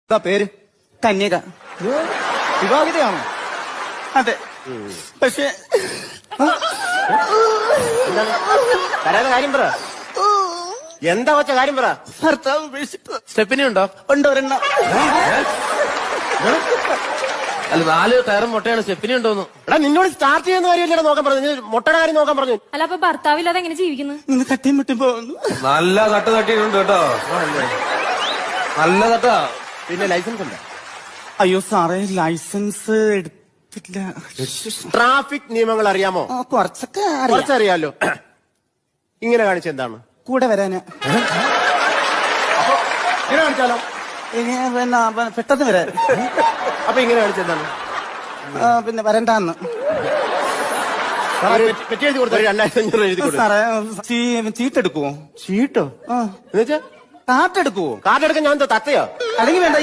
എന്താ പേര്? കന്യക. വിവാഹിതയാണോ? അതെ. പക്ഷെ കരയാതെ കാര്യം പറ. എന്താ വെച്ച കാര്യം പറ. ഭർത്താവ് ഉപേക്ഷിച്ചു. സ്റ്റെപ്പിനി ഉണ്ടോ? ഉണ്ട് ഒരെണ്ണം. അല്ല 4 ടയറും മുട്ടയാണ്. സ്റ്റെപ്പിനി ഉണ്ടോന്ന്. എടാ നിന്നോട് സ്റ്റാർട്ട് ചെയ്യുന്ന കാര്യമല്ലേ നോക്കാൻ പറഞ്ഞു. മുട്ടയുടെ കാര്യം നോക്കാൻ പറഞ്ഞു. അല്ല അപ്പൊ ഭർത്താവില്ലാതെ എങ്ങനെ ജീവിക്കുന്നു? ഇന്ന് തട്ടിയും മുട്ടും പോകുന്നു. നല്ല തട്ട് തട്ടിയിട്ടുണ്ട് കേട്ടോ. നല്ല തട്ടാ. പിന്നെ ലൈസൻസ് ഉണ്ട്? അയ്യോ സാറേ, ലൈസൻസ് എടുത്തില്ല. ട്രാഫിക് നിയമങ്ങൾ അറിയാമോ? കുറച്ചൊക്കെ അറിയാം. കുറച്ചറിയാലോ. ഇങ്ങനെ കാണിച്ചെന്താണ്? കൂടെ വരാന്. ഇങ്ങനെ കാണിച്ചാലോ? പിന്നെ പെട്ടെന്ന് വരാൻ. അപ്പൊ ഇങ്ങനെ കാണിച്ചെന്താണ്? പിന്നെ വരണ്ടാന്ന്. പെറ്റി എഴുതി കൊടുത്ത 2500 എഴുതി കൊടുത്തു. സാറേ ചീട്ടെടുക്കുവോ? ചീട്ടോ? എന്നുവെച്ചാ കാട്ടെടുക്കുവോ? കാർഡ് എടുക്കാൻ ഞാൻ എന്താ തത്തയോ? അല്ലെങ്കിൽ വേണ്ട.